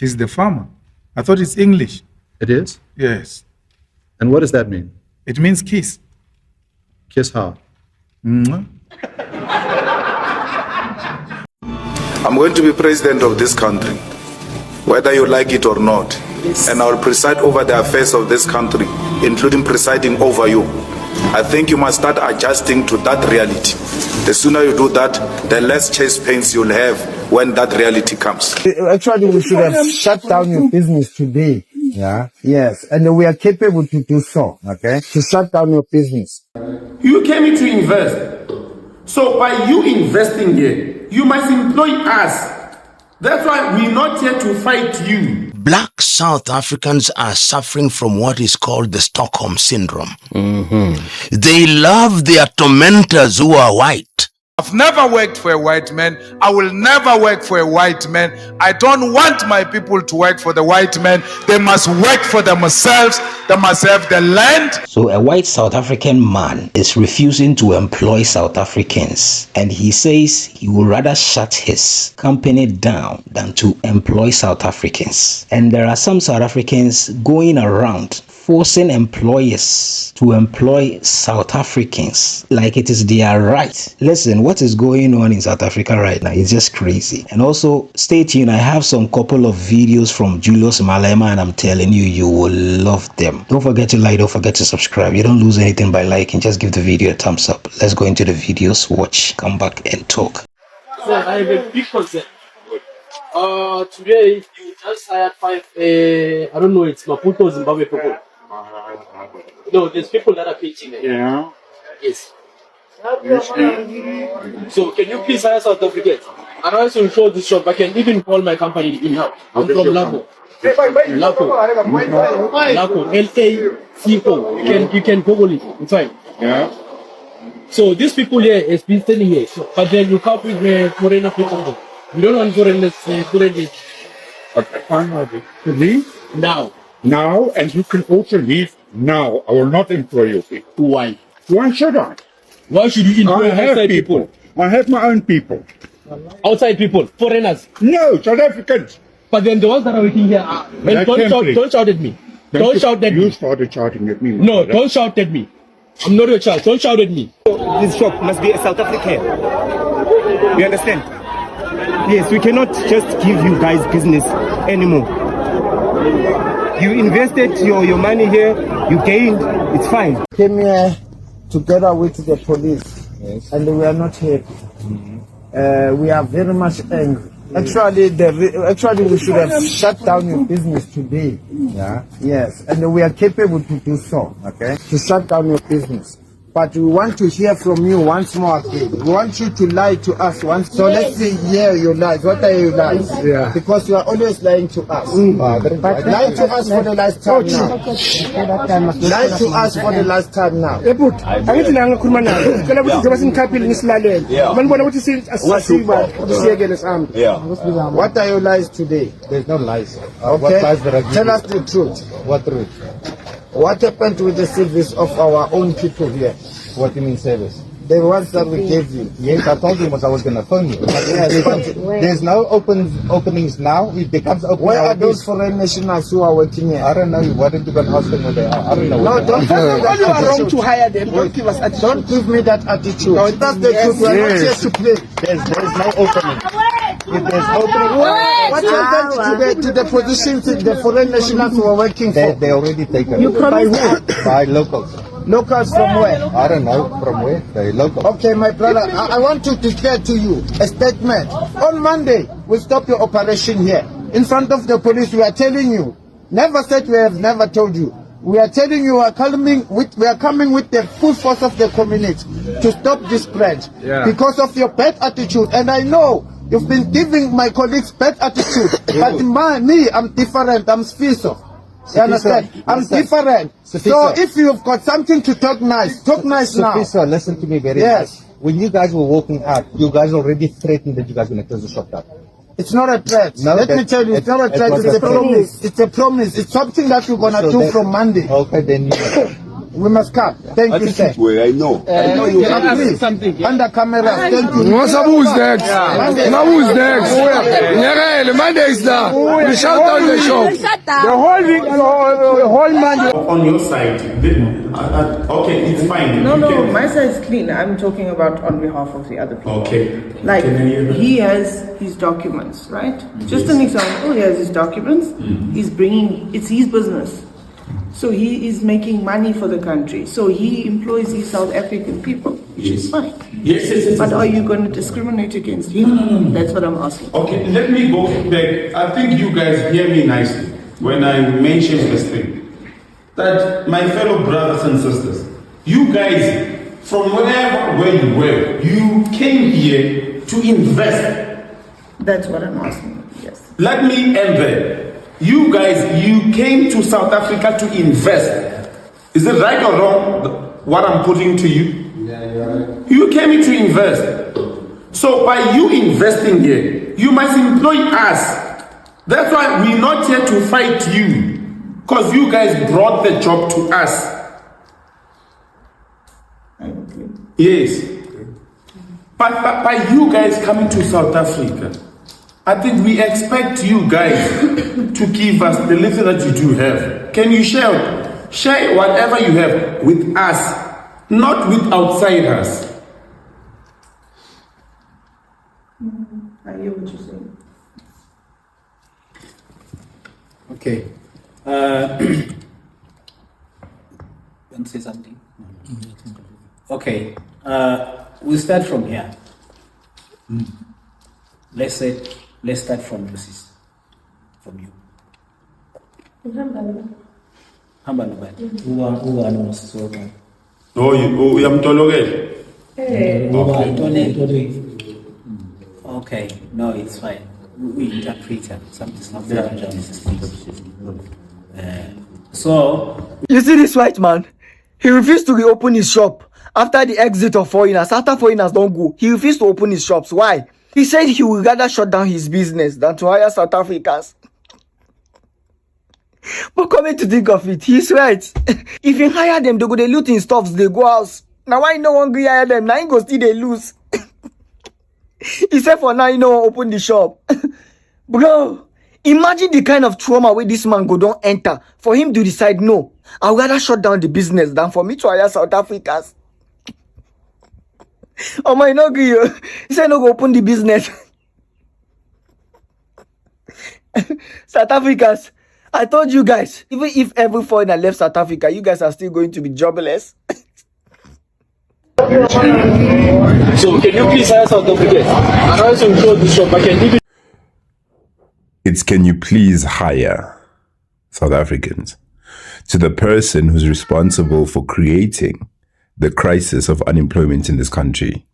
He's the farmer. I thought it's English. It is? Yes. And what does that mean? It means kiss. Kiss how? Mwah. I'm going to be president of this country, whether you like it or not. And I will preside over the affairs of this country, including presiding over you. I think you must start adjusting to that reality. The sooner you do that, the less chest pains you'll have when that reality comes. Actually, we should have shut down your business today. Yeah. Yes. And we are capable to do so. Okay. To shut down your business. You came here to invest. So by you investing here, you must employ us. That's why we're not here to fight you. Black South Africans are suffering from what is called the Stockholm Syndrome. They love their tormentors who are white. I've never worked for a white man. I will never work for a white man. I don't want my people to work for the white man. They must work for themselves. They must have the land. So a white South African man is refusing to employ South Africans, and he says he would rather shut his company down than to employ South Africans. And there are some South Africans going around forcing employers to employ South Africans like it is their right. Listen, what is going on in South Africa right now is just crazy. And also, stay tuned. I have some couple of videos from Julius Malema, and I'm telling you, you will love them. Don't forget to like, don't forget to subscribe. You don't lose anything by liking. Just give the video a thumbs up. Let's go into the videos, watch, come back and talk. So I have a big concern. Today you just hired 5, I don't know, it's Maputo, Zimbabwe people. No, there's people that are pitching there. Yeah. Yes. So can you please hire South Africans? And also show this shop. I can even call my company in now. I'm from Laco. Laco. L-A-C-O. You can Google it. It's fine. Yeah. So these people here has been standing here. But then you come with foreigner people. We don't want foreigners. Okay. To leave? Now, And you can also leave now. I will not employ you people. why? Why should I? Why should you employ I have outside people. I have my own people. Outside people, foreigners. No, South Africans. But then the ones that are working here are. That Don't shout at me. Don't shout at You me. started shouting at me. No, don't shout at me. I'm not your child. Don't shout at me. This shop must be a South African. You understand? Yes, we cannot just give you guys business anymore. You invested your money here, you gained, it's fine. Came here together with the police. Yes. And we are not happy. We are very much angry. Actually, we should have shut down your business today. Yeah. Yes. And we are capable to do so. Okay. To shut down your business. But we want to hear from you once more again. We want you to lie to us once. So let's see here your lies. What are your lies? Yeah. Because you are always lying to us. But lie to us for the last time now. Lie to us for the last time now. What are your lies today? There's no lies. Okay. Tell us the truth. What truth? What happened with the service of our own people here? What do you mean service? The ones that we gave you. Yes, I told you I was going to phone you. There's no openings now. It becomes open. Where are those foreign nationals who are working here? I don't know. Why don't you go and ask them where they are? I don't know. No, don't tell me that You are wrong to hire them. Don't give us attitude. Don't give me that attitude. No, that's the truth. We are not here to play. There's no opening. If there's opening, what happened to the positions the foreign nationals who are working for? they already taken. By who? By locals. Locals from where? I don't know from where. They local. Okay, my brother, I want to declare to you a statement. On Monday, we stop your operation here. In front of the police, we are telling you. Never said we have never told you. We are telling you we are coming with the full force of the community to stop this spread. Yeah. Because of your bad attitude. And I know you've been giving my colleagues bad attitude. But me, I'm different. I'm special. You understand? I'm different. So if you've got something to talk nice now. Sir, listen to me very nice. When you guys were walking out, you guys already threatened that you guys were going to close the shop down. It's not a threat. No, Let me tell you, it's not a threat. It's a promise. It's a promise. It's something that you're going to do from Monday. Okay, then We must cut. Thank you, sir. I know. I know you Can I ask something? Under camera. Thank you. Who's next? Now who's next? Nyerere, Monday is now. We shut down the shop. The whole man. On your side, okay, it's fine. No, my side is clean. I'm talking about on behalf of the other people. Okay. Like, he has his documents, right? Just an example, he has his documents. He's bringing, it's his business. So he is making money for the country. So he employs these South African people, which is fine. Yes. But are you going to discriminate against him? No. That's what I'm asking. Okay, let me go back. I think you guys hear me nicely when I mention this thing. That my fellow brothers and sisters, you guys, from where you were, you came here to invest. That's what I'm asking, yes. Let me end there. You guys, you came to South Africa to invest. Is it right or wrong what I'm putting to you? Yeah, you're right. You came here to invest. So by you investing here, you must employ us. That's why we're not here to fight you. Because you guys brought the job to us. Yes. But by you guys coming to South Africa, I think we expect you guys to give us the little that you do have. Can you share whatever you have with us, not with outsiders? I hear what you're saying. Okay. Want to say something? Okay. We'll start from here. Let's start from Lucy's. From you. Hamba nobody. Who knows? Oh, you am tolerated. Okay. No, it's fine. We interpret something's not there. So you see this white man? He refused to reopen his shop after the exit of foreigners. After foreigners don't go, he refused to open his shops. Why? He said he would rather shut down his business than to hire South Africans. But coming to think of it, he's right. If you hire them, they go they loot in stuffs, they go out. Now why no one go hire them? Now he go still they lose. He said for now, open the shop. Bro, imagine the kind of trauma where this man go don't enter for him to decide, no, I would rather shut down the business than for me to hire South Africans. Oh my, no agree. He said no go open the business. South Africans, I told you guys, even if every foreigner left South Africa, you guys are still going to be jobless. So can you please hire South Africans? And also include the shop. I can do It's can you please hire South Africans? To the person who's responsible for creating the crisis of unemployment in this country,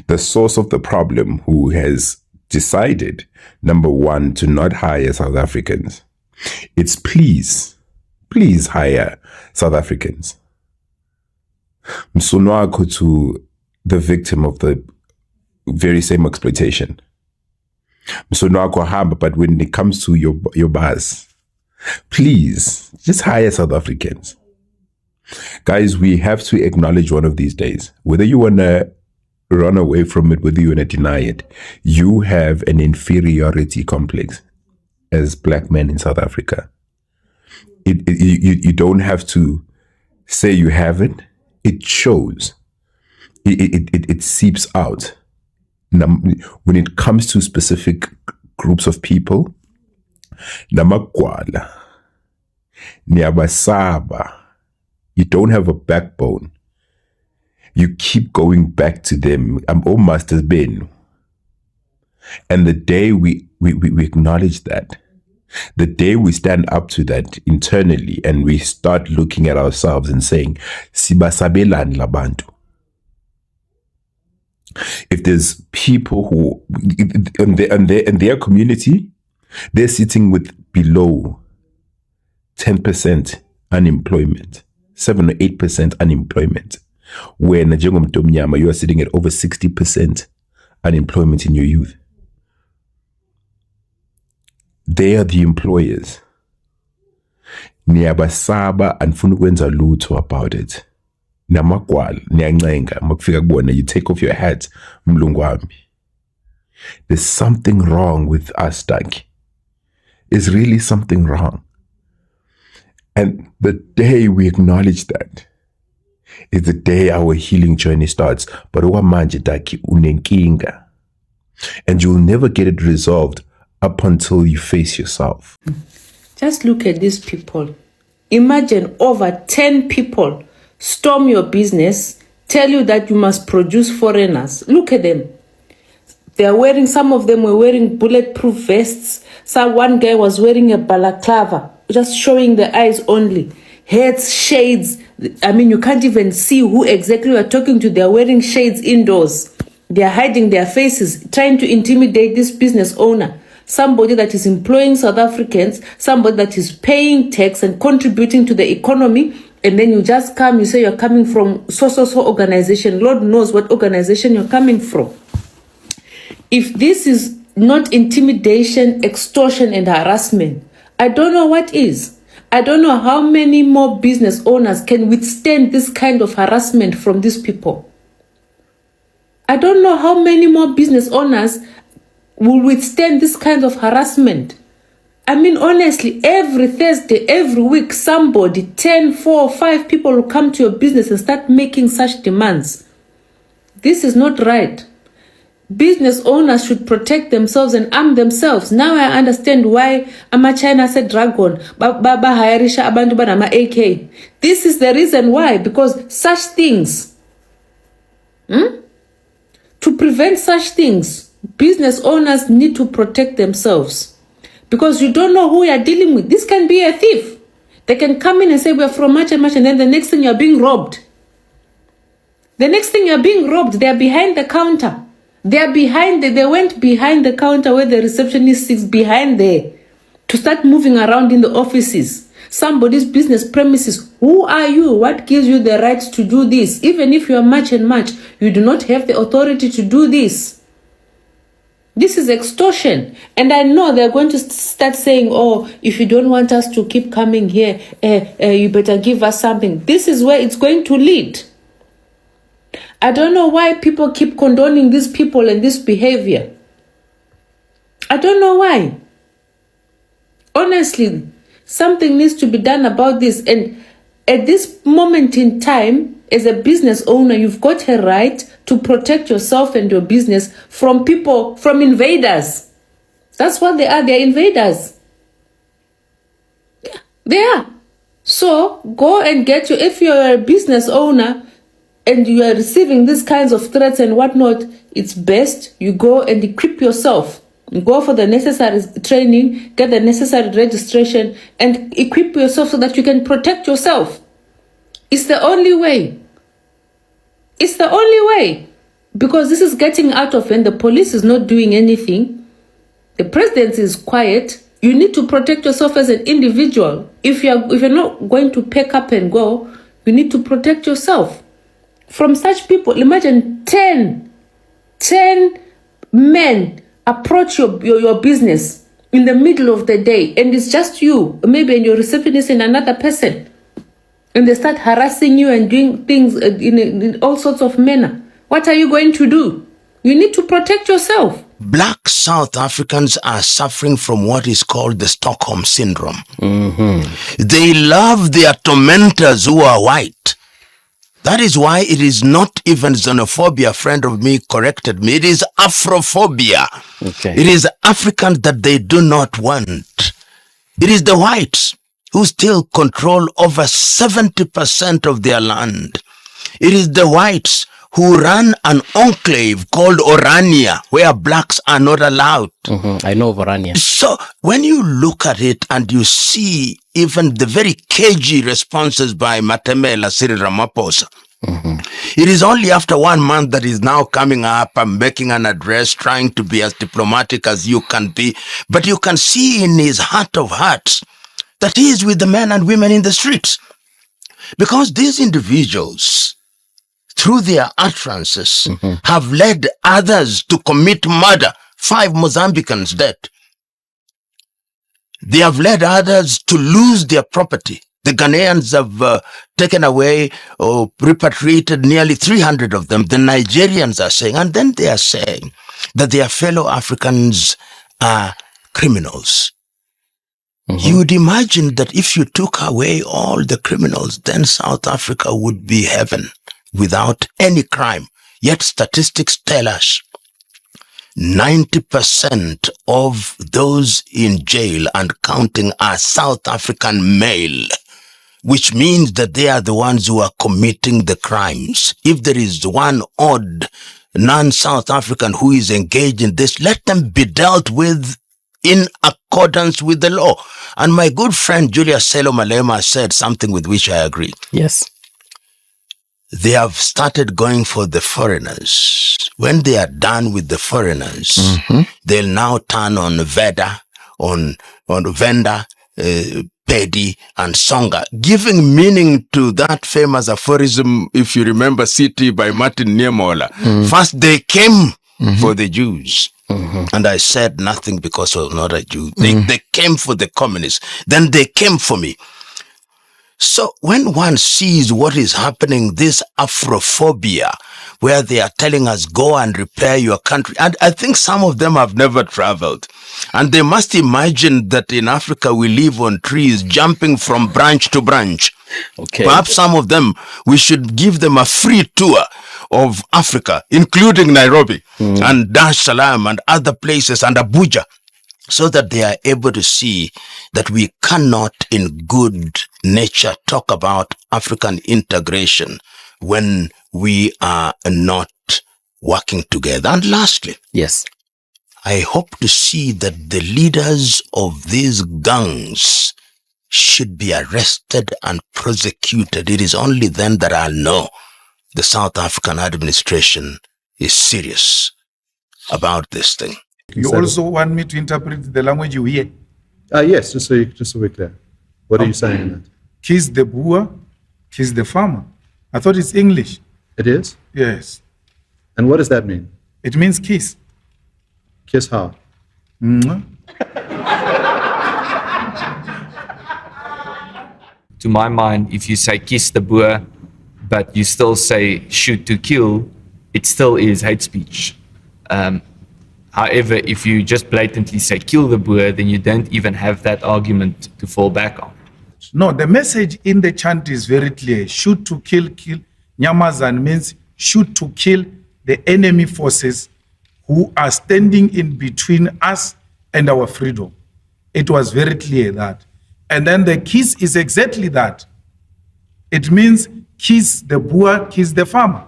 the source of the problem, who has decided, number one, to not hire South Africans. It's please hire South Africans. Msonwako to the victim of the very same exploitation. Msonwako hamba, but when it comes to your bars, please just hire South Africans. Guys, we have to acknowledge one of these days, whether you want to run away from it, whether you want to deny it, you have an inferiority complex as black men in South Africa. You don't have to say you have it. It shows. It seeps out. When it comes to specific groups of people, namagwala, niyabasaba, you don't have a backbone. You keep going back to them. All masters been. And the day we acknowledge that, the day we stand up to that internally and we start looking at ourselves and saying, Sibasabelani labantu. If there's people who, in their community, they're sitting with below 10% unemployment, 7 or 8% unemployment, where you are sitting at over 60% unemployment in your youth. They are the employers. niyabasaba andifuna ukwenza lutho about it. Namagwala niyancenga makufika kubona, you take off your hat, mlungu wami. There's something wrong with us, Danki. There's really something wrong. And the day we acknowledge that is the day our healing journey starts. But manje Danki unenkinga. And you'll never get it resolved up until you face yourself. Just look at these people. Imagine over 10 people storm your business, tell you that you must produce foreigners. Look at them. Some of them were wearing bulletproof vests. One guy was wearing a balaclava, just showing the eyes only. Hats, shades. I mean, you can't even see who exactly you are talking to. They're wearing shades indoors. They're hiding their faces, trying to intimidate this business owner. Somebody that is employing South Africans, somebody that is paying tax and contributing to the economy, and then you just come, you say you're coming from so organization. Lord knows what organization you're coming from. If this is not intimidation, extortion, and harassment, I don't know what is. I don't know how many more business owners can withstand this kind of harassment from these people. I don't know how many more business owners will withstand this kind of harassment. I mean, honestly, every Thursday, every week, somebody, 10, 4, 5 people will come to your business and start making such demands. This is not right. Business owners should protect themselves and arm themselves. Now I understand why China said dragon, Baba Hayarisha Abantu Banama AK. This is the reason why, because such things, to prevent such things, business owners need to protect themselves. Because you don't know who you're dealing with. This can be a thief. They can come in and say, we're from much and much, and then the next thing you're being robbed. The next thing you're being robbed, they're behind the counter. They went behind the counter where the receptionist sits behind there to start moving around in the offices. Somebody's business premises. Who are you? What gives you the right to do this? Even if you are much and much, you do not have the authority to do this. This is extortion. And I know they're going to start saying, oh, if you don't want us to keep coming here, you better give us something. This is where it's going to lead. I don't know why people keep condoning these people and this behavior. I don't know why. Honestly, something needs to be done about this. And at this moment in time, as a business owner, you've got a right to protect yourself and your business from people, from invaders. That's what they are. They're invaders. Yeah, they are. So go and get your, if you're a business owner and you are receiving these kinds of threats and whatnot, it's best you go and equip yourself. Go for the necessary training, get the necessary registration, and equip yourself so that you can protect yourself. It's the only way. It's the only way. Because this is getting out of hand. The police is not doing anything. The presidency is quiet. You need to protect yourself as an individual. If you're not going to pack up and go, you need to protect yourself from such people. Imagine 10 men approach your business in the middle of the day, and it's just you, maybe, and your receptionist and another person. And they start harassing you and doing things in all sorts of manner. What are you going to do? You need to protect yourself. Black South Africans are suffering from what is called the Stockholm Syndrome. They love their tormentors who are white. That is why it is not even xenophobia. A friend of me corrected me. It is Afrophobia. Okay. It is Africans that they do not want. It is the whites who still control over 70% of their land. It is the whites who run an enclave called Orania, where blacks are not allowed. I know of Orania. So when you look at it and you see even the very cagey responses by Matemela Cyril Ramaphosa, it is only after 1 month that he's now coming up and making an address, trying to be as diplomatic as you can be. But you can see in his heart of hearts that he is with the men and women in the streets. Because these individuals, through their utterances, have led others to commit murder. 5 Mozambicans dead. They have led others to lose their property. The Ghanaians have taken away or repatriated nearly 300 of them. The Nigerians are saying, and then they are saying that their fellow Africans are criminals. You would imagine that if you took away all the criminals, then South Africa would be heaven without any crime. Yet statistics tell us 90% of those in jail and counting are South African male, which means that they are the ones who are committing the crimes. If there is one odd non-South African who is engaged in this, let them be dealt with in accordance with the law. And my good friend Julius Selo Malema said something with which I agree. Yes. They have started going for the foreigners. When they are done with the foreigners, they'll now turn on Veda, on Venda, Pedi, and Songa, giving meaning to that famous aphorism, if you remember, City by Martin Niemola. First they came for the Jews. And I said nothing because I was not a Jew. They came for the communists. Then they came for me. So when one sees what is happening, this Afrophobia, where they are telling us, go and repair your country. And I think some of them have never traveled. And they must imagine that in Africa we live on trees, jumping from branch to branch. Okay. Perhaps some of them, we should give them a free tour of Africa, including Nairobi and Dar es Salaam and other places and Abuja, so that they are able to see that we cannot in good nature talk about African integration when we are not working together. And lastly, yes, I hope to see that the leaders of these gangs should be arrested and prosecuted. It is only then that I'll know the South African administration is serious about this thing. You also want me to interpret the language you hear? Yes, just so we're clear. What are you saying in that? Kiss the boer, kiss the farmer. I thought it's English. It is? Yes. And what does that mean? It means kiss. Kiss how? To my mind, if you say kiss the boer, but you still say shoot to kill, it still is hate speech. However, if you just blatantly say kill the boer, then you don't even have that argument to fall back on. No, the message in the chant is very clear. Shoot to kill, kill. Nyamazan means shoot to kill the enemy forces who are standing in between us and our freedom. It was very clear that. And then the kiss is exactly that. It means kiss the boer, kiss the farmer.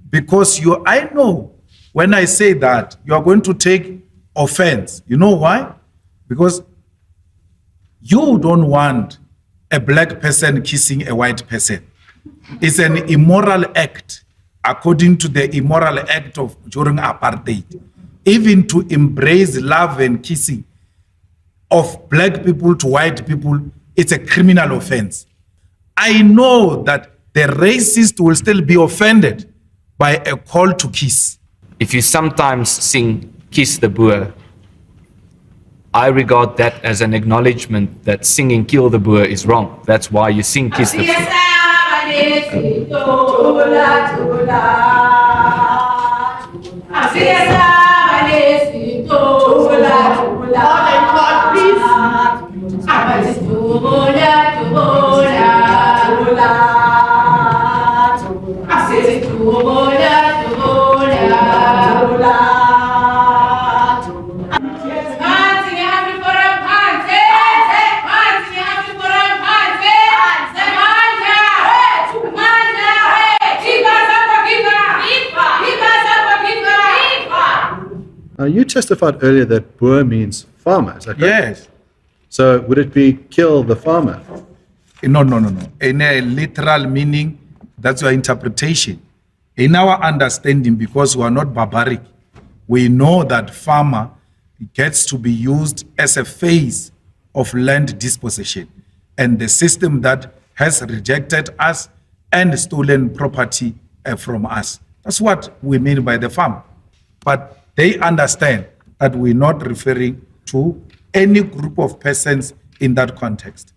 Because I know when I say that, you are going to take offense. You know why? Because you don't want a black person kissing a white person. It's an immoral act, according to the immoral act of during apartheid. Even to embrace love and kissing of black people to white people, it's a criminal offense. I know that the racist will still be offended by a call to kiss. If you sometimes sing kiss the boer, I regard that as an acknowledgement that singing kill the boer is wrong. That's why you sing kiss the boer. You testified earlier that boer means farmer, is that correct? Yes. So would it be kill the farmer? No. In a literal meaning, that's your interpretation. In our understanding, because we are not barbaric, we know that farmer gets to be used as a phase of land dispossession and the system that has rejected us and stolen property from us. That's what we mean by the farm. But they understand that we're not referring to any group of persons in that context.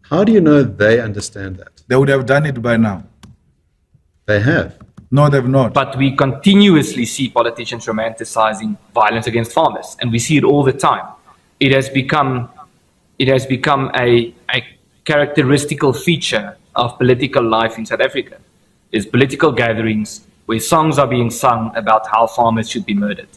How do you know they understand that? They would have done it by now. They have. No, they've not. But we continuously see politicians romanticizing violence against farmers, and we see it all the time. It has become a characteristical feature of political life in South Africa. There's political gatherings where songs are being sung about how farmers should be murdered.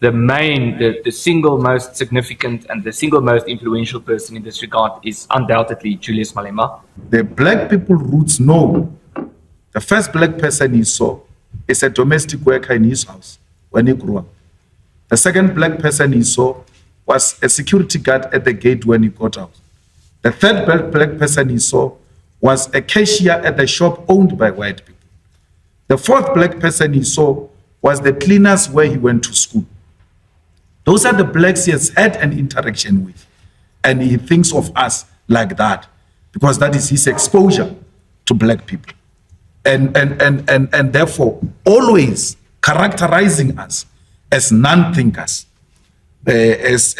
The single most significant and the single most influential person in this regard is undoubtedly Julius Malema. The black people roots know. The first black person he saw is a domestic worker in his house when he grew up. The second black person he saw was a security guard at the gate when he got out. The third black person he saw was a cashier at the shop owned by white people. The fourth black person he saw was the cleaners where he went to school. Those are the blacks he has had an interaction with. And he thinks of us like that because that is his exposure to black people. And therefore always characterizing us as non-thinkers, as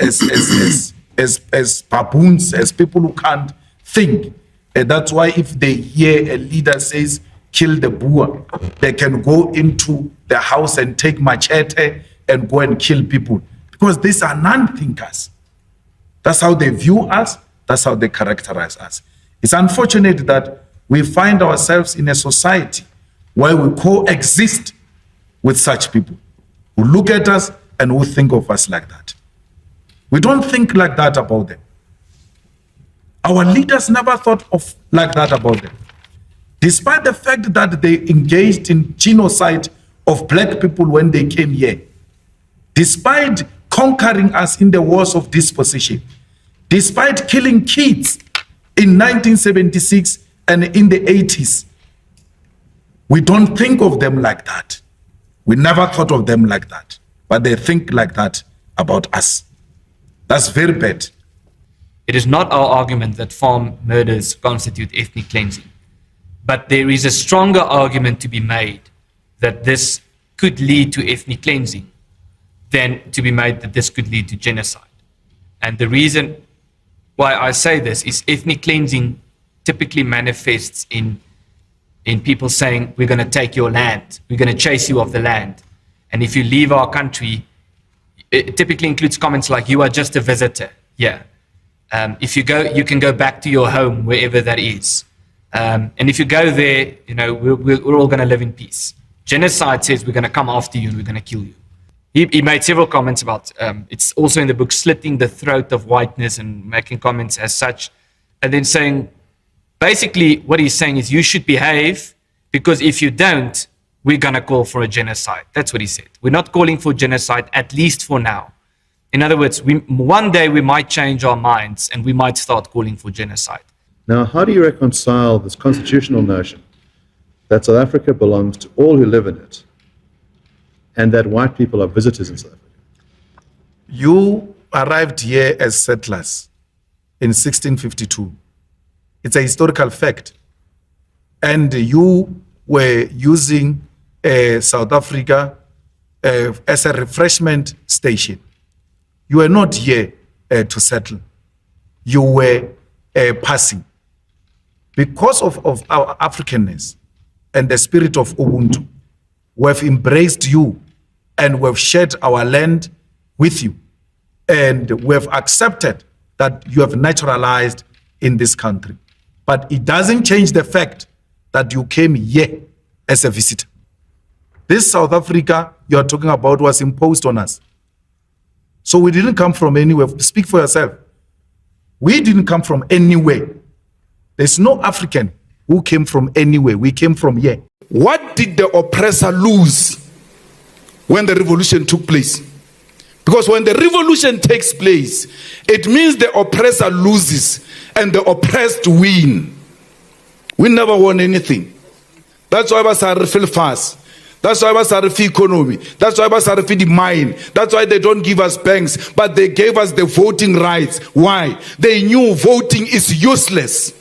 baboons, as people who can't think. And that's why if they hear a leader says, kill the Boer, they can go into the house and take machete and go and kill people. Because these are non-thinkers. That's how they view us. That's how they characterize us. It's unfortunate that we find ourselves in a society where we coexist with such people who look at us and who think of us like that. We don't think like that about them. Our leaders never thought of like that about them. Despite the fact that they engaged in genocide of black people when they came here, despite conquering us in the wars of dispossession, despite killing kids in 1976 and in the 80s, we don't think of them like that. We never thought of them like that, but they think like that about us. That's very bad. It is not our argument that farm murders constitute ethnic cleansing, but there is a stronger argument to be made that this could lead to ethnic cleansing than to be made that this could lead to genocide. And the reason why I say this is ethnic cleansing typically manifests in people saying, we're going to take your land, we're going to chase you off the land. And if you leave our country, it typically includes comments like, you are just a visitor. Yeah. If you go, you can go back to your home, wherever that is. And if you go there, you know, we're all going to live in peace. Genocide says we're going to come after you and we're going to kill you. He made several comments about, it's also in the book, slitting the throat of whiteness and making comments as such. And then saying, basically what he's saying is you should behave because if you don't, we're going to call for a genocide. That's what he said. We're not calling for genocide, at least for now. In other words, one day we might change our minds and we might start calling for genocide. Now, how do you reconcile this constitutional notion that South Africa belongs to all who live in it and that white people are visitors in South Africa? You arrived here as settlers in 1652. It's a historical fact. And you were using South Africa as a refreshment station. You were not here to settle. You were passing. Because of our Africanness and the spirit of Ubuntu, we have embraced you and we have shared our land with you. And we have accepted that you have naturalized in this country. But it doesn't change the fact that you came here as a visitor. This South Africa you are talking about was imposed on us. So we didn't come from anywhere. Speak for yourself. We didn't come from anywhere. There's no African who came from anywhere. We came from here. What did the oppressor lose when the revolution took place? Because when the revolution takes place, it means the oppressor loses and the oppressed win. We never won anything. That's why we feel fast. That's why we economy. That's why we the mine. That's why they don't give us banks, but they gave us the voting rights. Why? They knew voting is useless.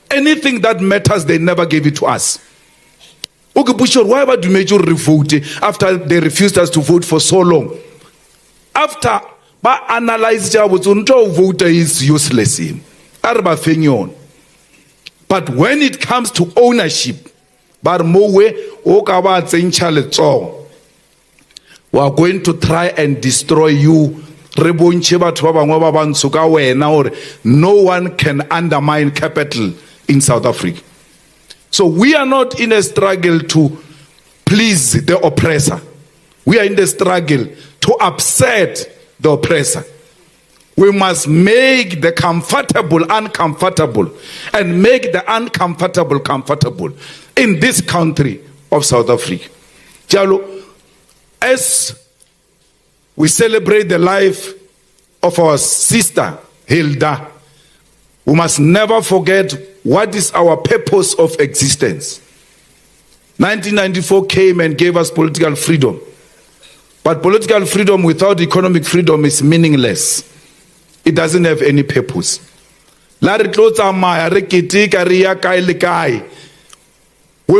Anything that matters, they never gave it to us. Okay, Bushor, why would you major revote after they refused us to vote for so long? After ba analyze ja botso vote is useless him. Arba fenyon. But when it comes to ownership, bar mowe o ka ba tsentšha letsogo. We are going to try and destroy you. Re bontšhe batho ba bangwe ba bantsho ka wena gore no one can undermine capital in South Africa. So we are not in a struggle to please the oppressor. We are in the struggle to upset the oppressor. We must make the comfortable uncomfortable and make the uncomfortable comfortable in this country of South Africa. Jalo, as we celebrate the life of our sister Hilda, we must never forget what is our purpose of existence. 1994 came and gave us political freedom. But political freedom without economic freedom is meaningless. It doesn't have any purpose. We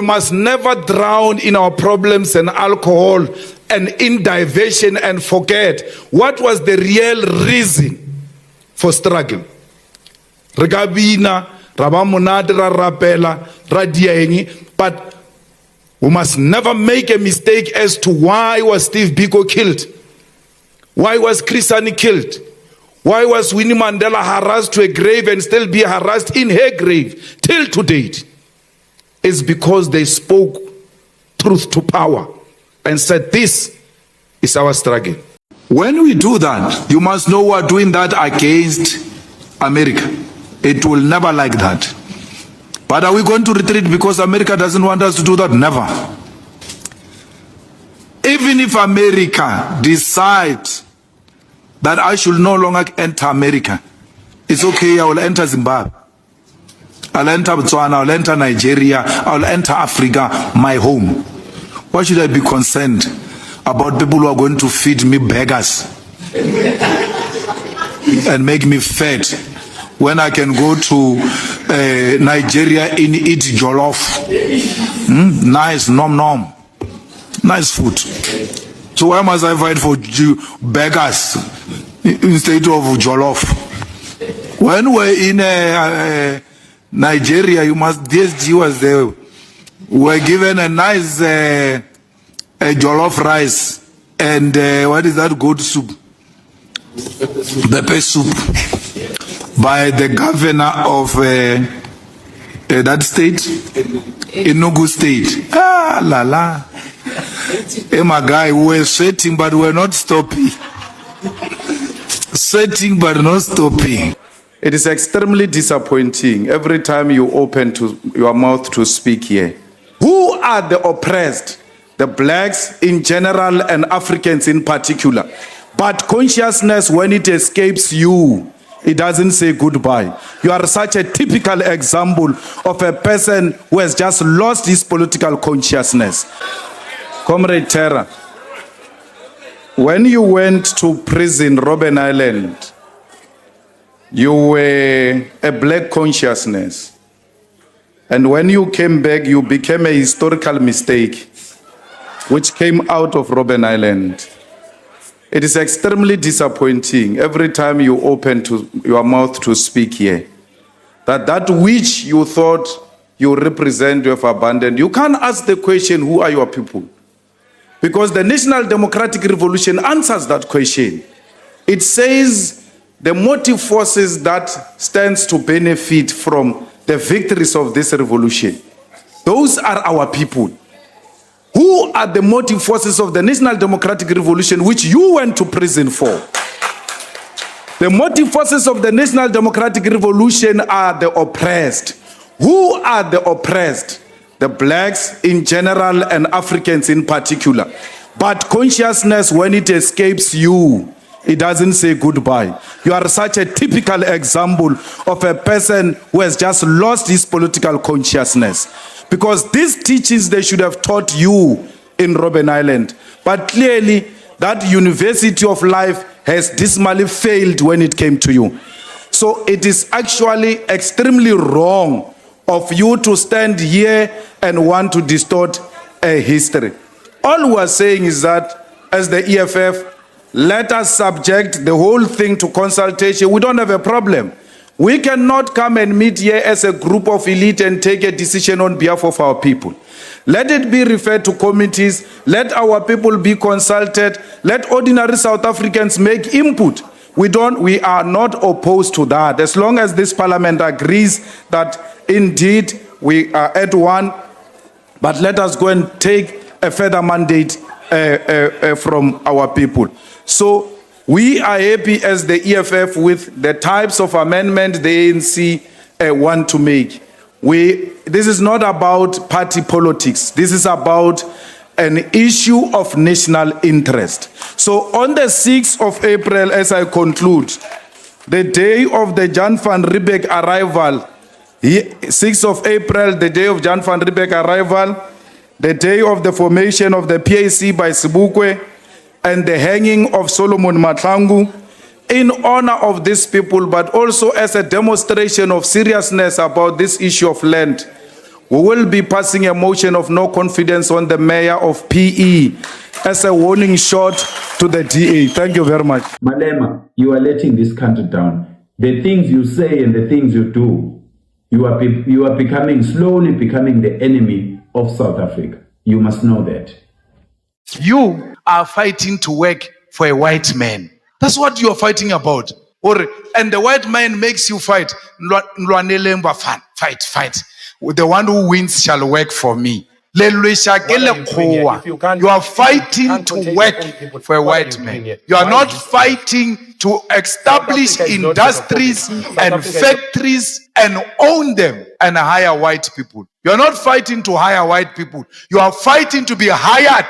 must never drown in our problems and alcohol and in diversion and forget what was the real reason for struggle. Regabina, Rabamunad, Rapela, Radiani, but we must never make a mistake as to why was Steve Biko killed? Why was Chris Hani killed? Why was Winnie Mandela harassed to a grave and still be harassed in her grave till to date? It's because they spoke truth to power and said this is our struggle. When we do that, you must know we're doing that against America. It will never like that. But are we going to retreat because America doesn't want us to do that? Never. Even if America decides that I should no longer enter America, it's okay, I will enter Zimbabwe. I'll enter Botswana, I'll enter Nigeria, I'll enter Africa, my home. Why should I be concerned about people who are going to feed me beggars and make me fat when I can go to Nigeria and eat jollof? Nice, nom. Nice food. So why must I fight for beggars instead of jollof? When we're in Nigeria, you must, DSG was there. We're given a nice jollof rice and what is that goat soup? Pepper soup by the governor of that state, Enugu State. Ah, la la. Hey, my guy, we were sweating, but we're not stopping. Sweating, but not stopping. It is extremely disappointing every time you open your mouth to speak here. Who are the oppressed? The blacks in general and Africans in particular. But consciousness, when it escapes you, it doesn't say goodbye. You are such a typical example of a person who has just lost his political consciousness. Comrade Terra, when you went to prison, Robben Island, you were a black consciousness. And when you came back, you became a historical mistake, which came out of Robben Island. It is extremely disappointing every time you open your mouth to speak here, that which you thought you represent, you have abandoned. You can't ask the question, who are your people? Because the National Democratic Revolution answers that question. It says the motive forces that stands to benefit from the victories of this revolution, those are our people. Who are the motive forces of the National Democratic Revolution which you went to prison for? The motive forces of the National Democratic Revolution are the oppressed. Who are the oppressed? The blacks in general and Africans in particular. But consciousness, when it escapes you, it doesn't say goodbye. You are such a typical example of a person who has just lost his political consciousness. Because these teachings they should have taught you in Robben Island. But clearly, that university of life has dismally failed when it came to you. So it is actually extremely wrong of you to stand here and want to distort a history. All we are saying is that as the EFF, let us subject the whole thing to consultation. We don't have a problem. We cannot come and meet here as a group of elite and take a decision on behalf of our people. Let it be referred to committees. Let our people be consulted. Let ordinary South Africans make input. We are not opposed to that. As long as this parliament agrees that indeed we are at one, but let us go and take a further mandate from our people. So we are happy as the EFF with the types of amendment the ANC want to make. This is not about party politics. This is about an issue of national interest. So on the 6th of April, as I conclude, the day of the Jan van Riebeeck arrival, 6th of April, the day of Jan van Riebeeck arrival, the day of the formation of the PAC by Sebokwe, and the hanging of Solomon Mahlangu, in honor of these people, but also as a demonstration of seriousness about this issue of land, we will be passing a motion of no confidence on the mayor of PE as a warning shot to the DA. Thank you very much. Malema, you are letting this country down. The things you say and the things you do, you are slowly becoming the enemy of South Africa. You must know that. You are fighting to work for a white man. That's what you are fighting about. And the white man makes you fight. Fight. The one who wins shall work for me. You are fighting to work for a white man. You are not fighting to establish industries and factories and own them and hire white people. You are not fighting to hire white people. You are fighting to be hired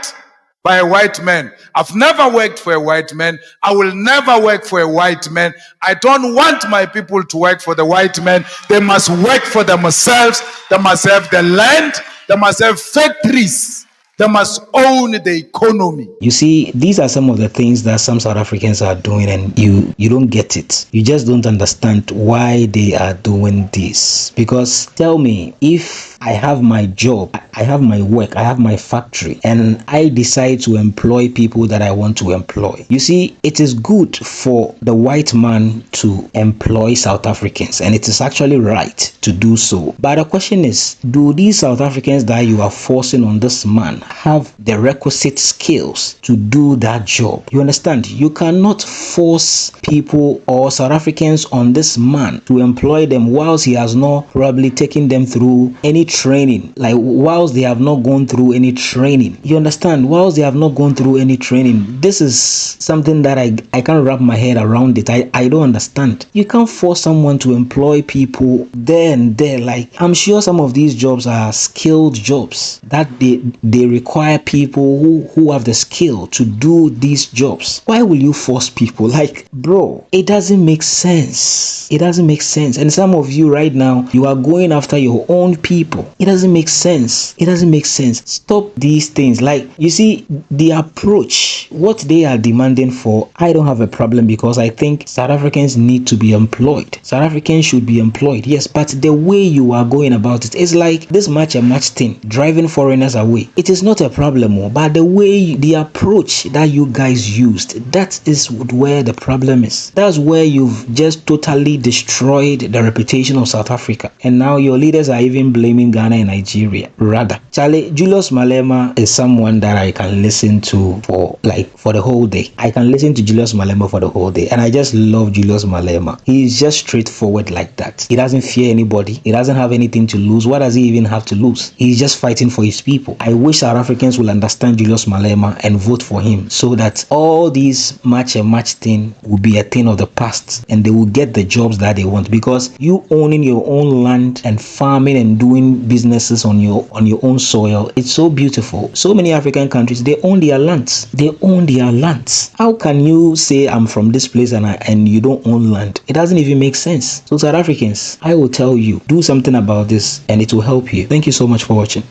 by a white man. I've never worked for a white man. I will never work for a white man. I don't want my people to work for the white man. They must work for themselves. They must have the land. They must have factories. They must own the economy. You see, these are some of the things that some South Africans are doing, and you don't get it. You just don't understand why they are doing this. Because tell me, if I have my job, I have my work, I have my factory, and I decide to employ people that I want to employ. You see, it is good for the white man to employ South Africans, and it is actually right to do so. But the question is, do these South Africans that you are forcing on this man have the requisite skills to do that job? You understand? You cannot force people or South Africans on this man to employ them whilst he has not probably taken them through any training, like whilst they have not gone through any training. You understand? Whilst they have not gone through any training, this is something that I can't wrap my head around it. I don't understand. You can't force someone to employ people there and there. Like, I'm sure some of these jobs are skilled jobs that they require people who have the skill to do these jobs. Why will you force people? Like, bro, it doesn't make sense. It doesn't make sense. And some of you right now, you are going after your own people. It doesn't make sense. It doesn't make sense. Stop these things. Like, you see, the approach, what they are demanding for, I don't have a problem, because I think South Africans need to be employed. South Africans should be employed, yes, but the way you are going about it is like this match thing, driving foreigners away. It is not a problem, but the way, the approach that you guys used, that is where the problem is. That's where you've just totally destroyed the reputation of South Africa. And now your leaders are even blaming Ghana and Nigeria. Rather, Charlie, Julius Malema is someone that I can listen to for the whole day. I can listen to Julius Malema for the whole day. And I just love Julius Malema. He's just straightforward like that. He doesn't fear anybody. He doesn't have anything to lose. What does he even have to lose? He's just fighting for his people. I wish South Africans will understand Julius Malema and vote for him, so that all these match thing will be a thing of the past, and they will get the jobs that they want. Because you owning your own land and farming and doing businesses on your own soil, it's so beautiful. So many African countries, they own their lands. They own their lands. How can you say I'm from this place and you don't own land? It doesn't even make sense. So South Africans, I will tell you, do something about this and it will help you. Thank you so much for watching.